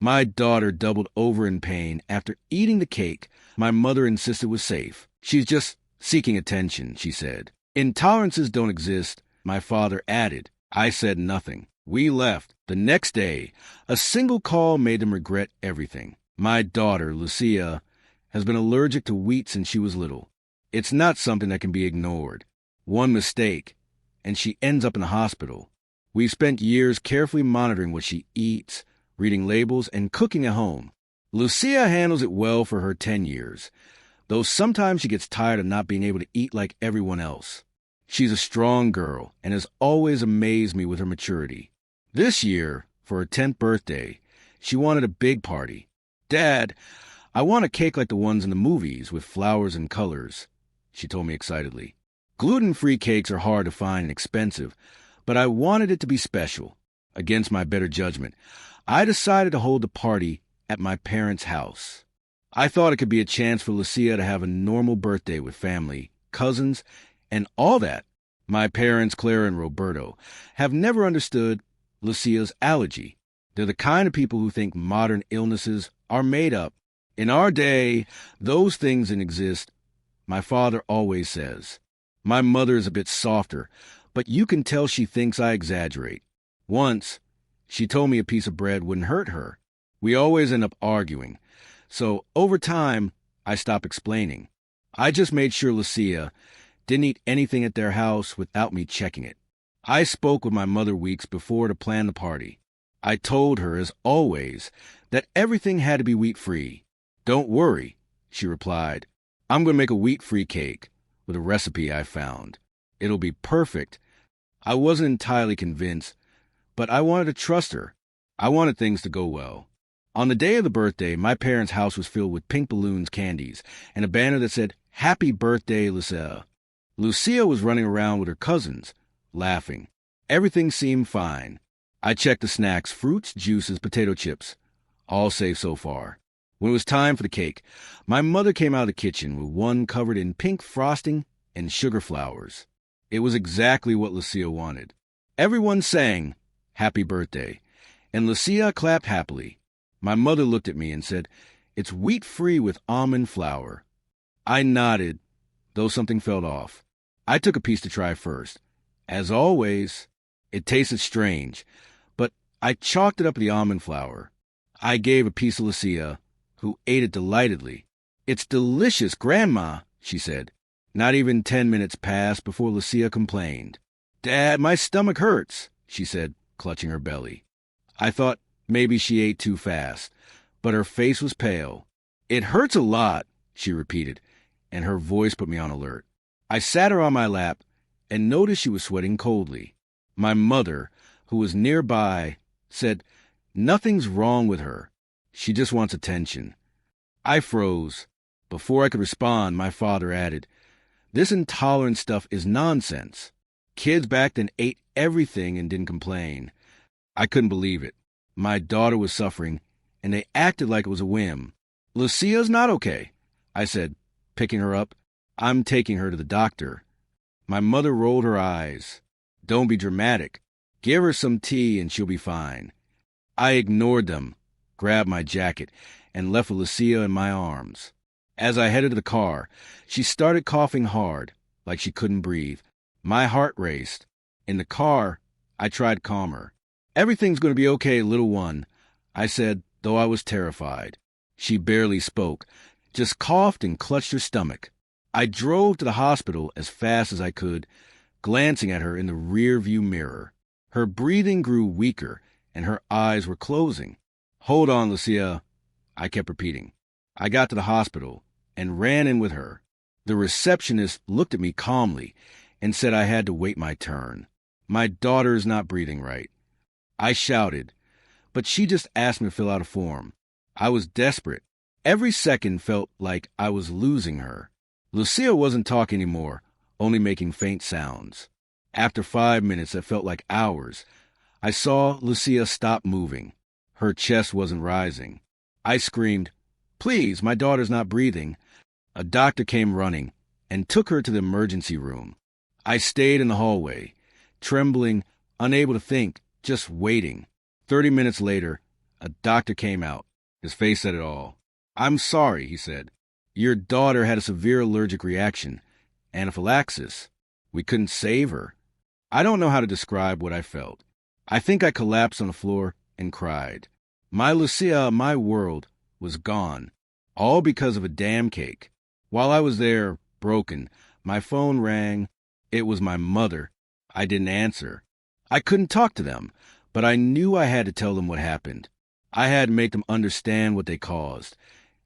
My daughter doubled over in pain after eating the cake my mother insisted was safe. She's just seeking attention, she said. Intolerances don't exist, my father added. I said nothing. We left. The next day, a single call made them regret everything. My daughter, Lucia, has been allergic to wheat since she was little. It's not something that can be ignored. One mistake, and she ends up in the hospital. We've spent years carefully monitoring what she eats, reading labels, and cooking at home. Lucia handles it well for her 10 years, though sometimes she gets tired of not being able to eat like everyone else. She's a strong girl and has always amazed me with her maturity. This year, for her 10th birthday, she wanted a big party. Dad, I want a cake like the ones in the movies with flowers and colors, she told me excitedly. Gluten-free cakes are hard to find and expensive, but I wanted it to be special. Against my better judgment, I decided to hold the party at my parents' house. I thought it could be a chance for Lucia to have a normal birthday with family, cousins, and all that. My parents, Clara and Roberto, have never understood Lucia's allergy. They're the kind of people who think modern illnesses are made up. In our day, those things didn't exist, my father always says. My mother is a bit softer, but you can tell she thinks I exaggerate. Once, she told me a piece of bread wouldn't hurt her. We always end up arguing. So, over time, I stopped explaining. I just made sure Lucia didn't eat anything at their house without me checking it. I spoke with my mother weeks before to plan the party. I told her, as always, that everything had to be wheat-free. Don't worry, she replied. I'm going to make a wheat-free cake with a recipe I found. It'll be perfect. I wasn't entirely convinced, but I wanted to trust her. I wanted things to go well. On the day of the birthday, my parents' house was filled with pink balloons, candies, and a banner that said, "Happy Birthday, Lucia." Lucia was running around with her cousins, laughing. Everything seemed fine. I checked the snacks, fruits, juices, potato chips. All safe so far. When it was time for the cake, my mother came out of the kitchen with one covered in pink frosting and sugar flowers. It was exactly what Lucia wanted. Everyone sang, "Happy Birthday," and Lucia clapped happily. My mother looked at me and said, "It's wheat-free with almond flour." I nodded, though something felt off. I took a piece to try first. As always, it tasted strange, but I chalked it up to the almond flour. I gave a piece to Lucia, who ate it delightedly. "It's delicious, Grandma," she said. Not even 10 minutes passed before Lucia complained. "Dad, my stomach hurts," she said, clutching her belly. I thought maybe she ate too fast, but her face was pale. "It hurts a lot," she repeated, and her voice put me on alert. I sat her on my lap and noticed she was sweating coldly. My mother, who was nearby, said, "Nothing's wrong with her. She just wants attention." I froze. Before I could respond, my father added, "This intolerant stuff is nonsense. Kids back then ate everything and didn't complain." I couldn't believe it. My daughter was suffering, and they acted like it was a whim. "Lucia's not okay," I said, picking her up. "I'm taking her to the doctor." My mother rolled her eyes. "Don't be dramatic. Give her some tea and she'll be fine." I ignored them, grabbed my jacket, and left with Lucia in my arms. As I headed to the car, she started coughing hard, like she couldn't breathe. My heart raced. In the car, I tried to calm her. "Everything's going to be okay, little one," I said, though I was terrified. She barely spoke, just coughed and clutched her stomach. I drove to the hospital as fast as I could, glancing at her in the rear-view mirror. Her breathing grew weaker, and her eyes were closing. "Hold on, Lucia," I kept repeating. I got to the hospital and ran in with her. The receptionist looked at me calmly and said I had to wait my turn. "My daughter's not breathing right." I shouted, but she just asked me to fill out a form. I was desperate. Every second felt like I was losing her. Lucia wasn't talking anymore, only making faint sounds. After 5 minutes that felt like hours, I saw Lucia stop moving. Her chest wasn't rising. I screamed, "Please, my daughter's not breathing." A doctor came running and took her to the emergency room. I stayed in the hallway, trembling, unable to think, just waiting. 30 minutes later, A doctor came out. His face said it all. "I'm sorry," he said. "Your daughter had a severe allergic reaction. Anaphylaxis. We couldn't save her." I don't know how to describe what I felt. I think I collapsed on the floor and cried. My Lucia, my world, was gone. All because of a damn cake. While I was there, broken, my phone rang. It was my mother. I didn't answer. I couldn't talk to them, but I knew I had to tell them what happened. I had to make them understand what they caused,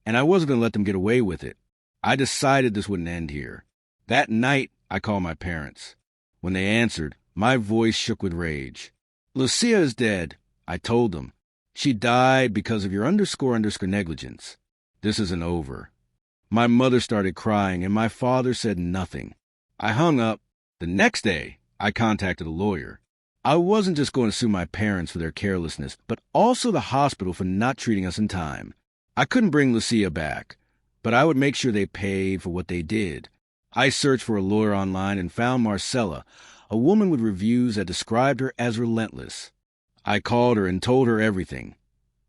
and I wasn't going to let them get away with it. I decided this wouldn't end here. That night, I called my parents. When they answered, my voice shook with rage. "Lucia is dead," I told them. "She died because of your underscore negligence. This isn't over." My mother started crying, and my father said nothing. I hung up. The next day, I contacted a lawyer. I wasn't just going to sue my parents for their carelessness, but also the hospital for not treating us in time. I couldn't bring Lucia back, but I would make sure they paid for what they did. I searched for a lawyer online and found Marcella, a woman with reviews that described her as relentless. I called her and told her everything.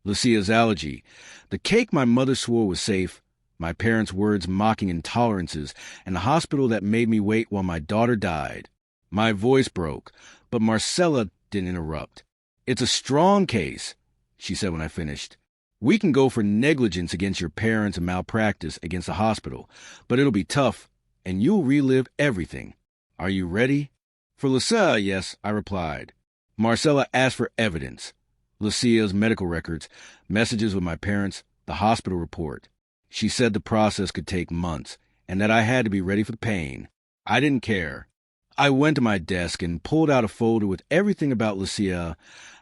Lucia's allergy, the cake my mother swore was safe, my parents' words mocking intolerances, and the hospital that made me wait while my daughter died. My voice broke, but Marcella didn't interrupt. "It's a strong case," she said when I finished. "We can go for negligence against your parents and malpractice against the hospital, but it'll be tough, and you'll relive everything. Are you ready?" "For Lucia, yes," I replied. Marcella asked for evidence. Lucia's medical records, messages with my parents, the hospital report. She said the process could take months, and that I had to be ready for the pain. I didn't care. I went to my desk and pulled out a folder with everything about Lucia,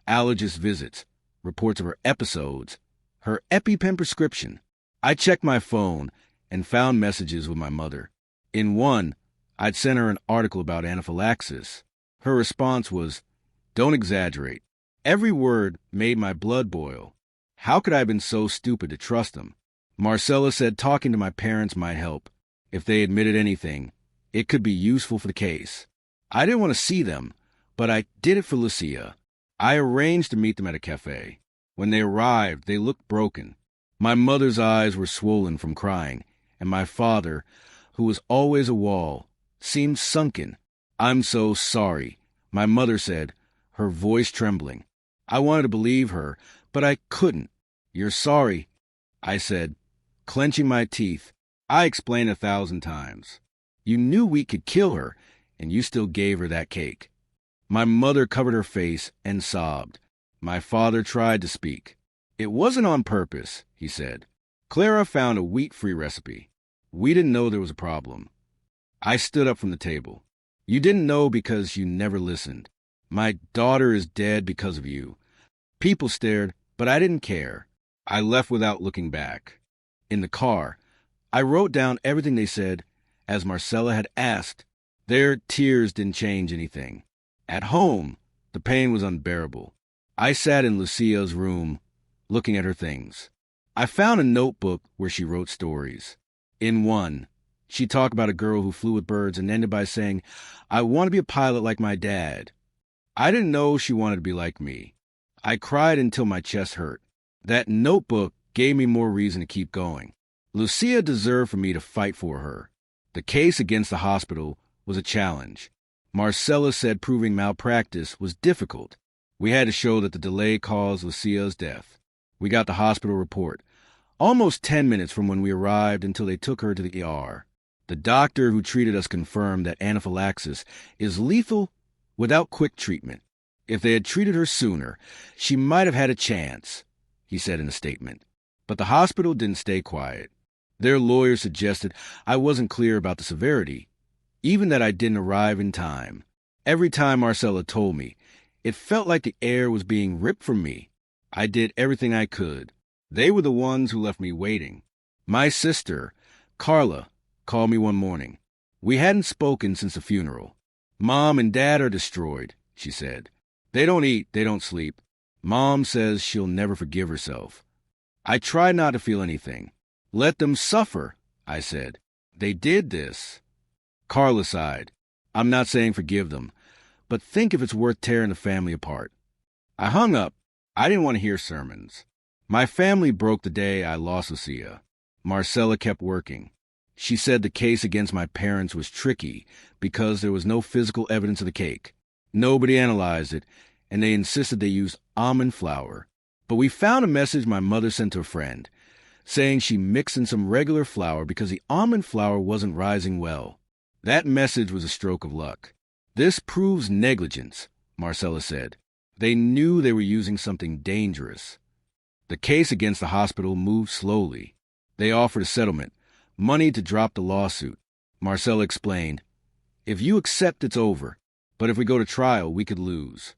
allergist visits, reports of her episodes, her EpiPen prescription. I checked my phone and found messages with my mother. In one, I'd sent her an article about anaphylaxis. Her response was, "Don't exaggerate." Every word made my blood boil. How could I have been so stupid to trust them? Marcella said talking to my parents might help. If they admitted anything, it could be useful for the case. I didn't want to see them, but I did it for Lucia. I arranged to meet them at a cafe. When they arrived, they looked broken. My mother's eyes were swollen from crying, and my father, who was always a wall, seemed sunken. "I'm so sorry," my mother said, her voice trembling. I wanted to believe her, but I couldn't. "You're sorry," I said, clenching my teeth. I explained 1,000 times. "You knew we could kill her, and you still gave her that cake." My mother covered her face and sobbed. My father tried to speak. "It wasn't on purpose," he said. "Clara found a wheat-free recipe. We didn't know there was a problem." I stood up from the table. "You didn't know because you never listened. My daughter is dead because of you." People stared, but I didn't care. I left without looking back. In the car, I wrote down everything they said, as Marcella had asked. Their tears didn't change anything. At home, the pain was unbearable. I sat in Lucia's room, looking at her things. I found a notebook where she wrote stories. In one, she talked about a girl who flew with birds and ended by saying, "I want to be a pilot like my dad." I didn't know she wanted to be like me. I cried until my chest hurt. That notebook gave me more reason to keep going. Lucia deserved for me to fight for her. The case against the hospital was a challenge. Marcella said proving malpractice was difficult. We had to show that the delay caused Lucia's death. We got the hospital report, almost 10 minutes from when we arrived until they took her to the ER. The doctor who treated us confirmed that anaphylaxis is lethal without quick treatment. If they had treated her sooner, she might have had a chance, he said in a statement. But the hospital didn't stay quiet. Their lawyer suggested I wasn't clear about the severity, even that I didn't arrive in time. Every time Marcella told me, it felt like the air was being ripped from me. I did everything I could. They were the ones who left me waiting. My sister, Carla, called me one morning. We hadn't spoken since the funeral. "Mom and Dad are destroyed," she said. "They don't eat, they don't sleep. Mom says she'll never forgive herself." I tried not to feel anything. "Let them suffer," I said. "They did this." Carla sighed. "I'm not saying forgive them, but think if it's worth tearing the family apart." I hung up. I didn't want to hear sermons. My family broke the day I lost Lucia. Marcella kept working. She said the case against my parents was tricky because there was no physical evidence of the cake. Nobody analyzed it, and they insisted they used almond flour. But we found a message my mother sent to a friend, saying she mixed in some regular flour because the almond flour wasn't rising well. That message was a stroke of luck. This proves negligence, Marcella said. They knew they were using something dangerous. The case against the hospital moved slowly. They offered a settlement, money to drop the lawsuit. Marcella explained, "If you accept, it's over. But if we go to trial, we could lose."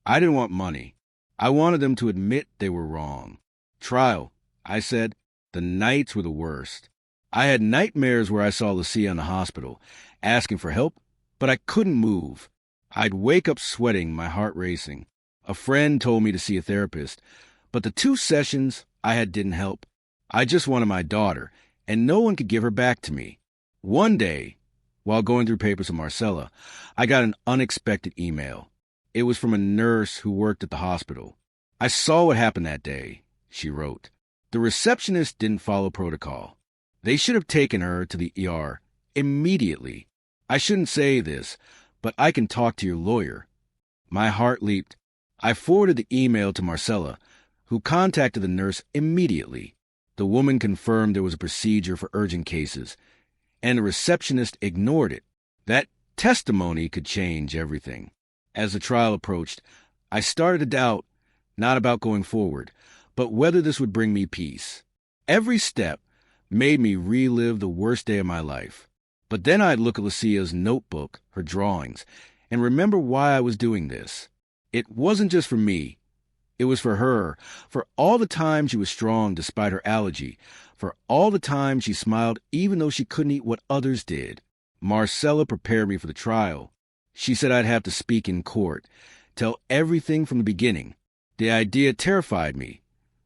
I didn't want money. I wanted them to admit they were wrong. Trial, I said. The nights were the worst. I had nightmares where I saw Lucia in the hospital, asking for help, but I couldn't move. I'd wake up sweating, my heart racing. A friend told me to see a therapist, but the 2 sessions I had didn't help. I just wanted my daughter, and no one could give her back to me. One day, while going through papers of Marcella, I got an unexpected email. It was from a nurse who worked at the hospital. "I saw what happened that day," she wrote. "The receptionist didn't follow protocol. They should have taken her to the ER immediately. I shouldn't say this, but I can talk to your lawyer." My heart leaped. I forwarded the email to Marcella, who contacted the nurse immediately. The woman confirmed there was a procedure for urgent cases, and the receptionist ignored it. That testimony could change everything. As the trial approached, I started to doubt, not about going forward, but whether this would bring me peace. Every step made me relive the worst day of my life. But then I'd look at Lucia's notebook, her drawings, and remember why I was doing this. It wasn't just for me. It was for her, for all the time she was strong despite her allergy, for all the time she smiled even though she couldn't eat what others did. Marcella prepared me for the trial. She said I'd have to speak in court, tell everything from the beginning. The idea terrified me,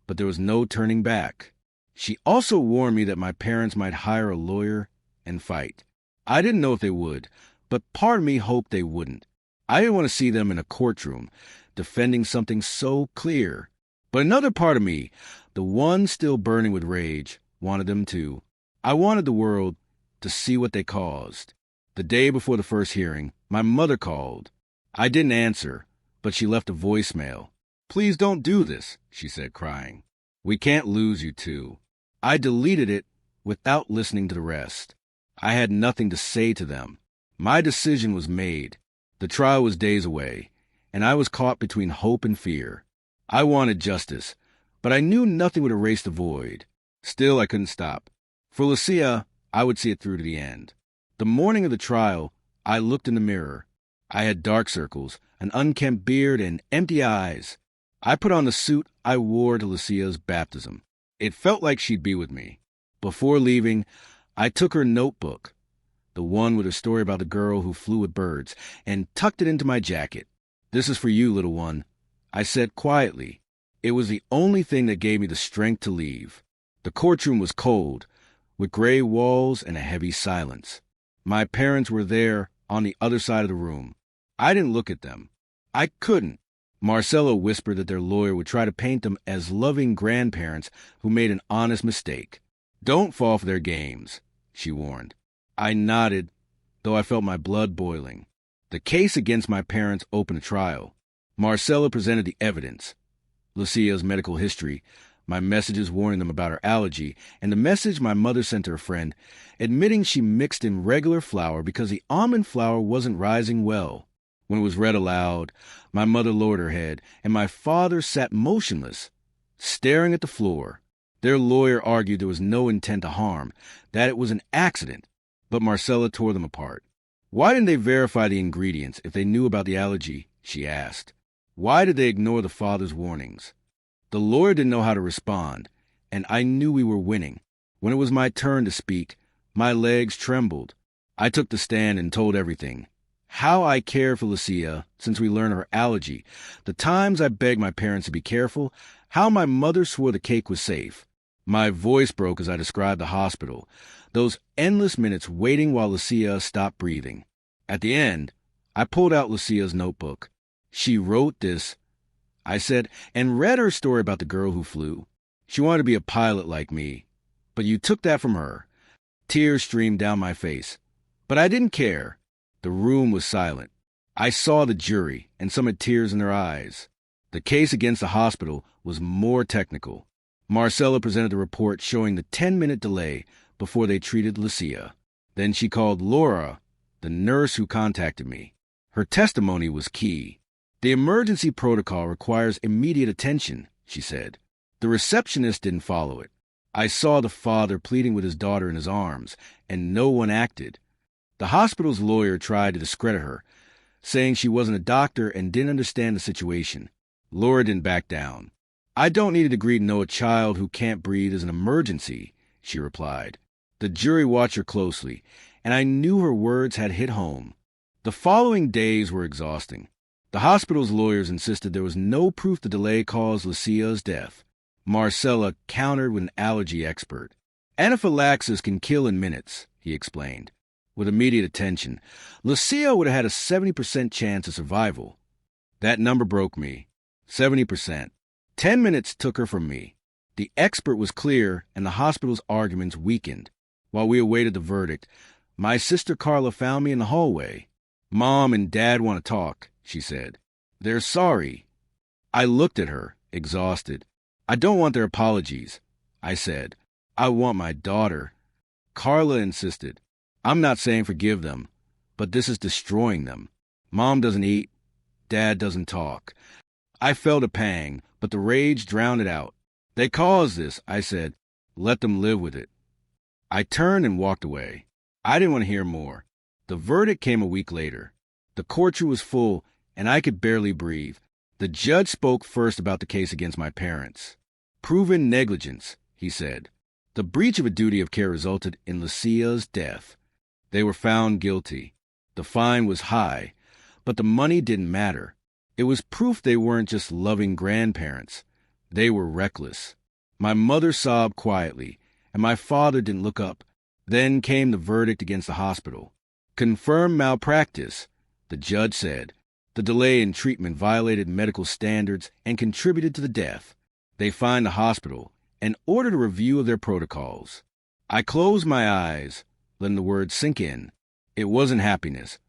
but there was no turning back. She also warned me that my parents might hire a lawyer and fight. I didn't know if they would, but part of me hoped they wouldn't. I didn't want to see them in a courtroom, defending something so clear. But another part of me, the one still burning with rage, wanted them to. I wanted the world to see what they caused. The day before the first hearing, my mother called. I didn't answer, but she left a voicemail. "Please don't do this," she said, crying. "We can't lose you too." I deleted it without listening to the rest. I had nothing to say to them. My decision was made. The trial was days away, and I was caught between hope and fear. I wanted justice, but I knew nothing would erase the void. Still, I couldn't stop. For Lucia, I would see it through to the end. The morning of the trial, I looked in the mirror. I had dark circles, an unkempt beard, and empty eyes. I put on the suit I wore to Lucia's baptism. It felt like she'd be with me. Before leaving, I took her notebook, the one with a story about the girl who flew with birds, and tucked it into my jacket. "This is for you, little one," I said quietly. It was the only thing that gave me the strength to leave. The courtroom was cold, with gray walls and a heavy silence. My parents were there on the other side of the room. I didn't look at them. I couldn't. Marcella whispered that their lawyer would try to paint them as loving grandparents who made an honest mistake. "Don't fall for their games," she warned. I nodded, though I felt my blood boiling. The case against my parents opened a trial. Marcella presented the evidence: Lucia's medical history, my messages warning them about her allergy, and the message my mother sent to her friend, admitting she mixed in regular flour because the almond flour wasn't rising well. When it was read aloud, my mother lowered her head, and my father sat motionless, staring at the floor. Their lawyer argued there was no intent to harm, that it was an accident, but Marcella tore them apart. "Why didn't they verify the ingredients if they knew about the allergy?" she asked. "Why did they ignore the father's warnings?" The lawyer didn't know how to respond, and I knew we were winning. When it was my turn to speak, my legs trembled. I took the stand and told everything. How I cared for Lucia since we learned her allergy, the times I begged my parents to be careful, how my mother swore the cake was safe. My voice broke as I described the hospital, those endless minutes waiting while Lucia stopped breathing. At the end, I pulled out Lucia's notebook. She wrote this: I said, and read her story about the girl who flew. She wanted to be a pilot like me, but you took that from her. Tears streamed down my face, but I didn't care. The room was silent. I saw the jury, and some had tears in their eyes. The case against the hospital was more technical. Marcella presented the report showing the 10-minute delay before they treated Lucia. Then she called Laura, the nurse who contacted me. Her testimony was key. The emergency protocol requires immediate attention, she said. The receptionist didn't follow it. I saw the father pleading with his daughter in his arms, and no one acted. The hospital's lawyer tried to discredit her, saying she wasn't a doctor and didn't understand the situation. Laura didn't back down. I don't need a degree to know a child who can't breathe is an emergency, she replied. The jury watched her closely, and I knew her words had hit home. The following days were exhausting. The hospital's lawyers insisted there was no proof the delay caused Lucia's death. Marcella countered with an allergy expert. Anaphylaxis can kill in minutes, he explained. With immediate attention, Lucia would have had a 70% chance of survival. That number broke me. 70%. 10 minutes took her from me. The expert was clear, and the hospital's arguments weakened. While we awaited the verdict, my sister Carla found me in the hallway. Mom and Dad want to talk, she said. They're sorry. I looked at her, exhausted. I don't want their apologies, I said. I want my daughter. Carla insisted. I'm not saying forgive them, but this is destroying them. Mom doesn't eat. Dad doesn't talk. I felt a pang, but the rage drowned it out. They caused this, I said. Let them live with it. I turned and walked away. I didn't want to hear more. The verdict came a week later. The courtroom was full, and I could barely breathe. The judge spoke first about the case against my parents. Proven negligence, he said. The breach of a duty of care resulted in Lucia's death. They were found guilty. The fine was high, but the money didn't matter. It was proof they weren't just loving grandparents. They were reckless. My mother sobbed quietly, and my father didn't look up. Then came the verdict against the hospital. Confirmed malpractice, the judge said. The delay in treatment violated medical standards and contributed to the death. They fined the hospital and ordered a review of their protocols. I closed my eyes, letting the words sink in. It wasn't happiness,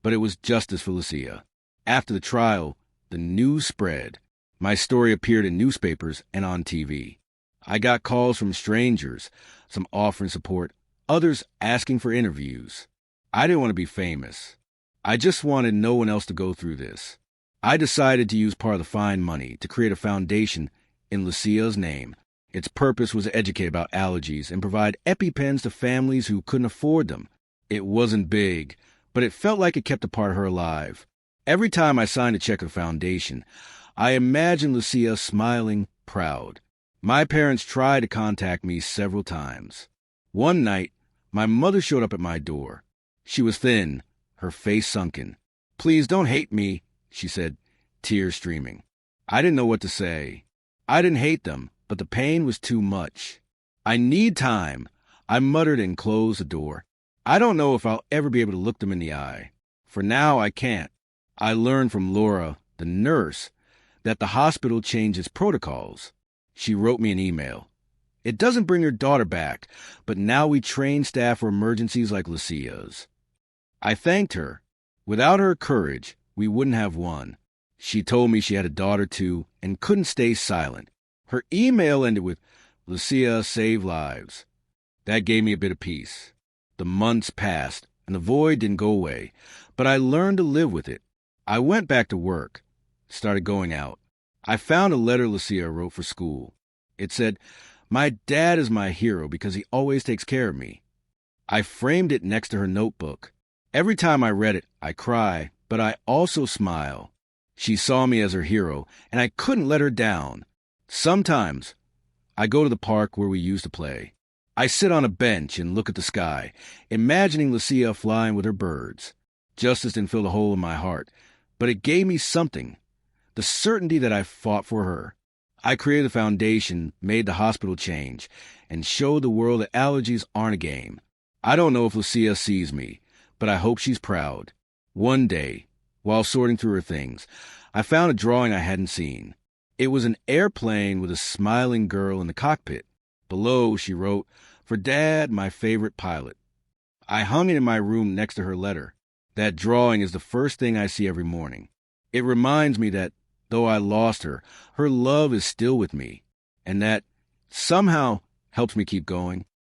but it was justice for Lucia. After the trial, the news spread. My story appeared in newspapers and on TV. I got calls from strangers, some offering support, others asking for interviews. I didn't want to be famous. I just wanted no one else to go through this. I decided to use part of the fine money to create a foundation in Lucia's name. Its purpose was to educate about allergies and provide EpiPens to families who couldn't afford them. It wasn't big, but it felt like it kept a part of her alive. Every time I signed a check to the foundation, I imagined Lucia smiling, proud. My parents tried to contact me several times. One night, my mother showed up at my door. She was thin, her face sunken. "Please don't hate me," she said, tears streaming. I didn't know what to say. I didn't hate them, but the pain was too much. "I need time," I muttered and closed the door. I don't know if I'll ever be able to look them in the eye. For now, I can't. I learned from Laura, the nurse, that the hospital changed its protocols. She wrote me an email. "It doesn't bring your daughter back, but now we train staff for emergencies like Lucia's." I thanked her. Without her courage, we wouldn't have won. She told me she had a daughter too and couldn't stay silent. Her email ended with, "Lucia saved lives." That gave me a bit of peace. The months passed, and the void didn't go away, but I learned to live with it. I went back to work, started going out. I found a letter Lucia wrote for school. It said, "My dad is my hero because he always takes care of me." I framed it next to her notebook. Every time I read it, I cry, but I also smile. She saw me as her hero, and I couldn't let her down. Sometimes, I go to the park where we used to play. I sit on a bench and look at the sky, imagining Lucia flying with her birds. Justice didn't fill the hole in my heart, but it gave me something. The certainty that I fought for her. I created a foundation, made the hospital change, and showed the world that allergies aren't a game. I don't know if Lucia sees me, but I hope she's proud. One day, while sorting through her things, I found a drawing I hadn't seen. It was an airplane with a smiling girl in the cockpit. Below, she wrote, "For Dad, my favorite pilot." I hung it in my room next to her letter. That drawing is the first thing I see every morning. It reminds me that, though I lost her, her love is still with me, and that somehow helps me keep going.